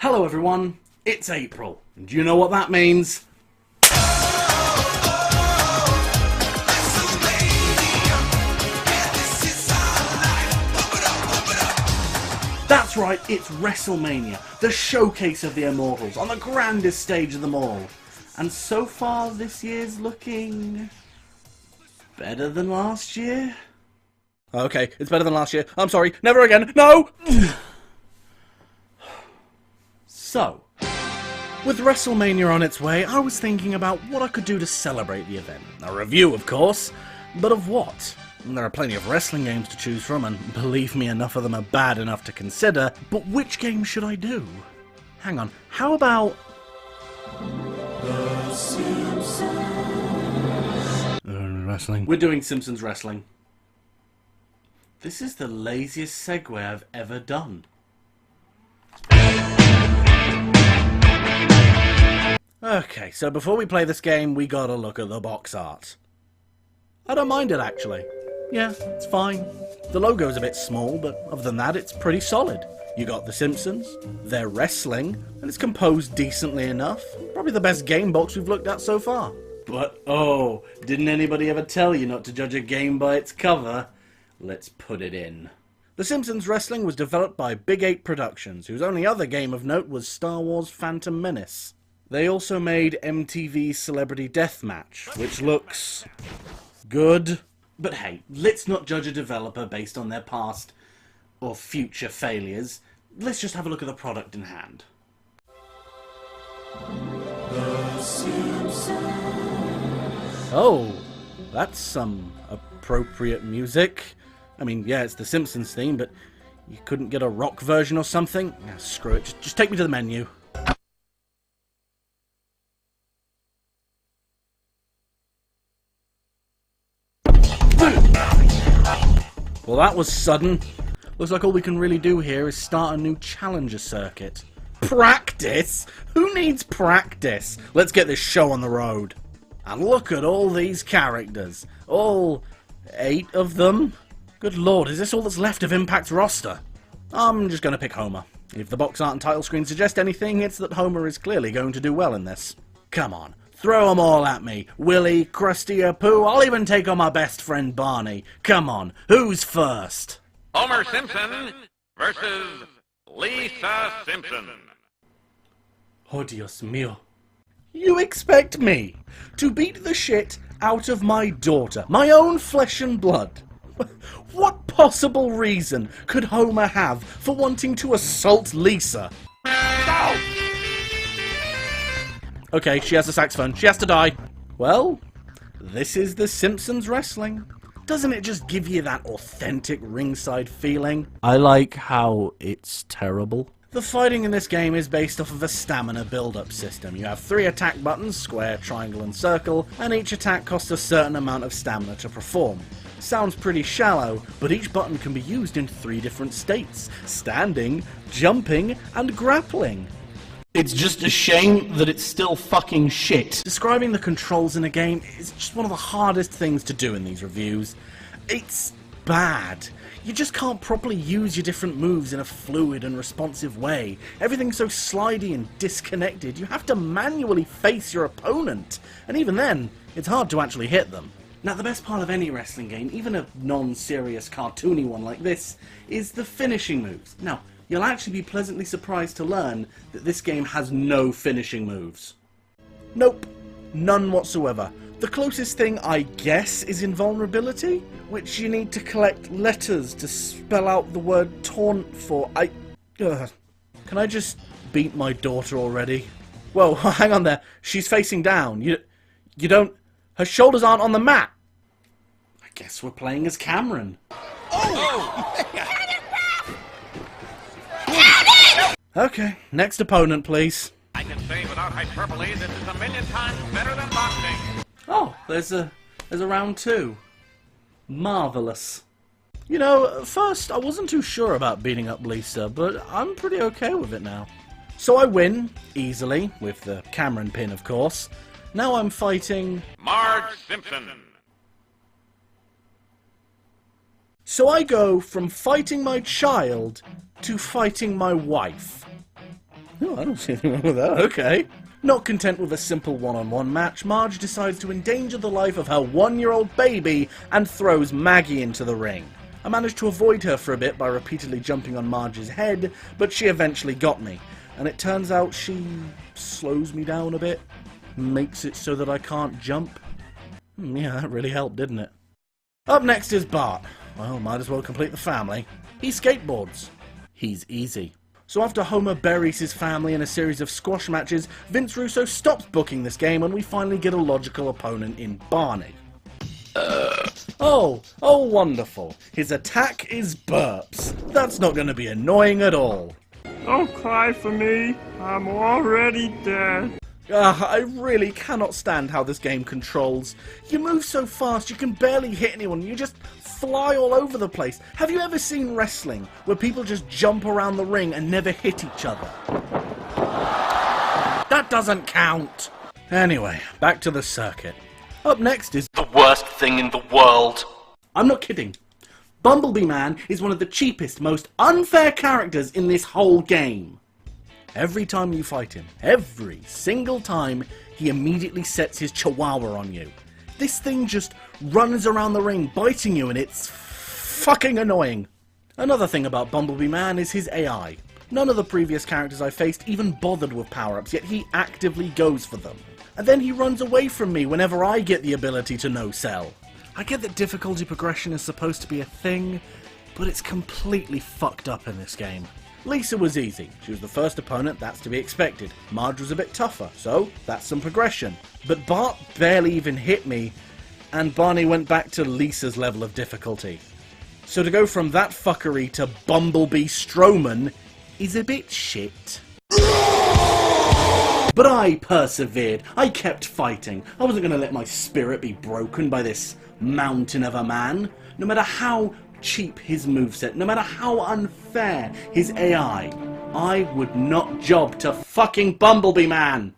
Hello everyone, it's April, and do you know what that means? That's right, it's Wrestlemania, the showcase of the Immortals, on the grandest stage of them all. And so far this year's looking better than last year? Okay, it's better than last year. I'm sorry, never again, no! So, with WrestleMania on its way, I was thinking about what I could do to celebrate the event. A review, of course, but of what? There are plenty of wrestling games to choose from, and believe me, enough of them are bad enough to consider, but which game should I do? Hang on, how about... The Simpsons? Wrestling. We're doing Simpsons Wrestling. This is the laziest segue I've ever done. Okay, so before we play this game, we gotta look at the box art. I don't mind it, actually. Yeah, it's fine. The logo's a bit small, but other than that, it's pretty solid. You got The Simpsons, they're wrestling, and it's composed decently enough. Probably the best game box we've looked at so far. But oh, didn't anybody ever tell you not to judge a game by its cover? Let's put it in. The Simpsons Wrestling was developed by Big 8 Productions, whose only other game of note was Star Wars Phantom Menace. They also made MTV's Celebrity Deathmatch, which looks good. But hey, let's not judge a developer based on their past or future failures. Let's just have a look at the product in hand. The Simpsons. Oh, that's some appropriate music. I mean, yeah, it's the Simpsons theme, but you couldn't get a rock version or something? Ah, screw it, just take me to the menu. Well, that was sudden. Looks like all we can really do here is start a new challenger circuit. Practice? Who needs practice? Let's get this show on the road. And look at all these characters. All 8 of them. Good lord, is this all that's left of Impact's roster? I'm just going to pick Homer. If the box art and title screen suggest anything, it's that Homer is clearly going to do well in this. Come on. Throw them all at me. Willie, Krusty, Apu, I'll even take on my best friend Barney. Come on, who's first? Homer Simpson versus Lisa Simpson. Oh, Dios mío. You expect me to beat the shit out of my daughter, my own flesh and blood? What possible reason could Homer have for wanting to assault Lisa? No! Okay, she has a saxophone. She has to die. Well, this is The Simpsons Wrestling. Doesn't it just give you that authentic ringside feeling? I like how it's terrible. The fighting in this game is based off of a stamina build-up system. You have 3 attack buttons, square, triangle and circle, and each attack costs a certain amount of stamina to perform. Sounds pretty shallow, but each button can be used in 3 different states: standing, jumping, and grappling. It's just a shame that it's still fucking shit. Describing the controls in a game is just one of the hardest things to do in these reviews. It's bad. You just can't properly use your different moves in a fluid and responsive way. Everything's so slidey and disconnected, you have to manually face your opponent. And even then, it's hard to actually hit them. Now, the best part of any wrestling game, even a non-serious cartoony one like this, is the finishing moves. Now, you'll actually be pleasantly surprised to learn that this game has no finishing moves. Nope, none whatsoever. The closest thing, I guess, is invulnerability, which you need to collect letters to spell out the word taunt for. Can I just beat my daughter already? Whoa, hang on there. She's facing down. You don't... Her shoulders aren't on the mat. I guess we're playing as Cameron. Oh! Okay, next opponent, please. I can say without hyperbole, this is 1,000,000 times better than boxing. Oh, there's a round 2. Marvellous. You know, at first I wasn't too sure about beating up Lisa, but I'm pretty okay with it now. So I win, easily, with the Cameron pin, of course. Now I'm fighting... Marge Simpson. So I go from fighting my child to fighting my wife. Oh, I don't see anything wrong with that, okay. Not content with a simple one-on-one match, Marge decides to endanger the life of her 1-year-old baby and throws Maggie into the ring. I managed to avoid her for a bit by repeatedly jumping on Marge's head, but she eventually got me. And it turns out she slows me down a bit, makes it so that I can't jump. Yeah, that really helped, didn't it? Up next is Bart. Well, might as well complete the family. He skateboards. He's easy. So after Homer buries his family in a series of squash matches, Vince Russo stops booking this game and we finally get a logical opponent in Barney. Oh, wonderful. His attack is burps. That's not going to be annoying at all. Don't cry for me. I'm already dead. I really cannot stand how this game controls. You move so fast you can barely hit anyone. You just fly all over the place. Have you ever seen wrestling where people just jump around the ring and never hit each other? That doesn't count. Anyway, back to the circuit. Up next is the worst thing in the world. I'm not kidding. Bumblebee Man is one of the cheapest, most unfair characters in this whole game. Every time you fight him, every single time, he immediately sets his chihuahua on you. This thing just runs around the ring, biting you, and it's fucking annoying. Another thing about Bumblebee Man is his AI. None of the previous characters I faced even bothered with power-ups, yet he actively goes for them. And then he runs away from me whenever I get the ability to no-sell. I get that difficulty progression is supposed to be a thing, but it's completely fucked up in this game. Lisa was easy. She was the first opponent, that's to be expected. Marge was a bit tougher, so that's some progression. But Bart barely even hit me, and Barney went back to Lisa's level of difficulty. So to go from that fuckery to Bumblebee Strowman is a bit shit. But I persevered. I kept fighting. I wasn't going to let my spirit be broken by this mountain of a man. No matter how cheap his moveset, no matter how unfair his AI, I would not job to fucking Bumblebee Man.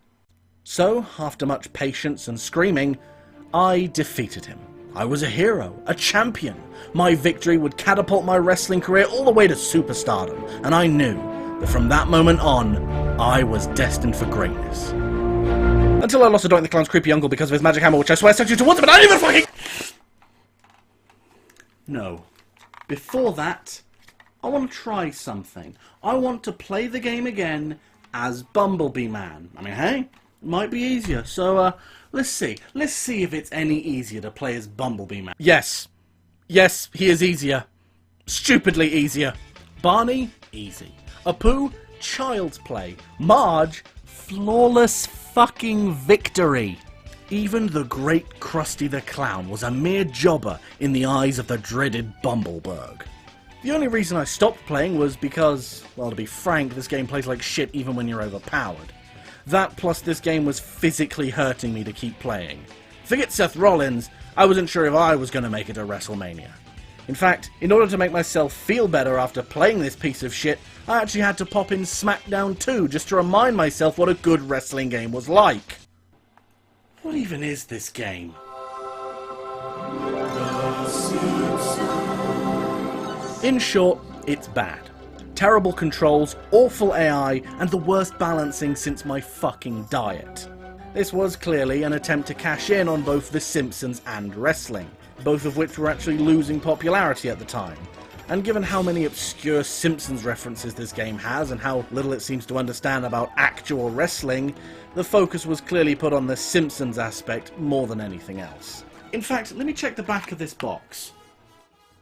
So, after much patience and screaming, I defeated him. I was a hero, a champion. My victory would catapult my wrestling career all the way to superstardom, and I knew that from that moment on, I was destined for greatness. Until I lost a Doink the Clown's creepy uncle because of his magic hammer, which I swear sent you towards him, but I didn't even fucking... No. Before that, I want to try something. I want to play the game again as Bumblebee Man. I mean, hey, it might be easier. So, let's see. Let's see if it's any easier to play as Bumblebee Man. Yes. Yes, he is easier. Stupidly easier. Barney, easy. Apu, child's play. Marge, flawless fucking victory. Even the great Krusty the Clown was a mere jobber in the eyes of the dreaded Bumbleberg. The only reason I stopped playing was because, well, to be frank, this game plays like shit even when you're overpowered. That plus this game was physically hurting me to keep playing. Forget Seth Rollins, I wasn't sure if I was going to make it to Wrestlemania. In fact, in order to make myself feel better after playing this piece of shit, I actually had to pop in SmackDown 2 just to remind myself what a good wrestling game was like. What even is this game? In short, it's bad. Terrible controls, awful AI, and the worst balancing since my fucking diet. This was clearly an attempt to cash in on both The Simpsons and wrestling, both of which were actually losing popularity at the time. And given how many obscure Simpsons references this game has and how little it seems to understand about actual wrestling, the focus was clearly put on the Simpsons aspect more than anything else. In fact, let me check the back of this box.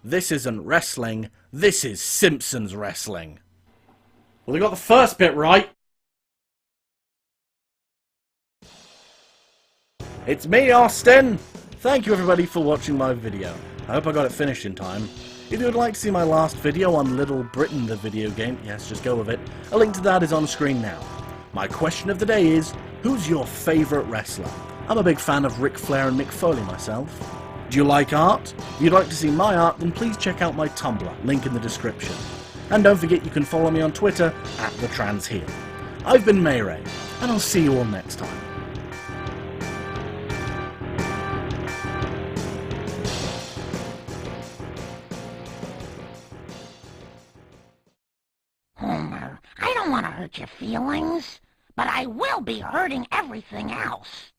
This isn't wrestling, this is Simpsons wrestling. Well, they got the first bit right. It's me, Austin! Thank you everybody for watching my video. I hope I got it finished in time. If you would like to see my last video on Little Britain the video game, yes, just go with it, a link to that is on screen now. My question of the day is, who's your favourite wrestler? I'm a big fan of Ric Flair and Mick Foley myself. Do you like art? If you'd like to see my art, then please check out my Tumblr, link in the description. And don't forget you can follow me on Twitter, @TheTransHeel. I've been MayRey, and I'll see you all next time. Homer, I don't want to hurt your feelings, but I will be hurting everything else.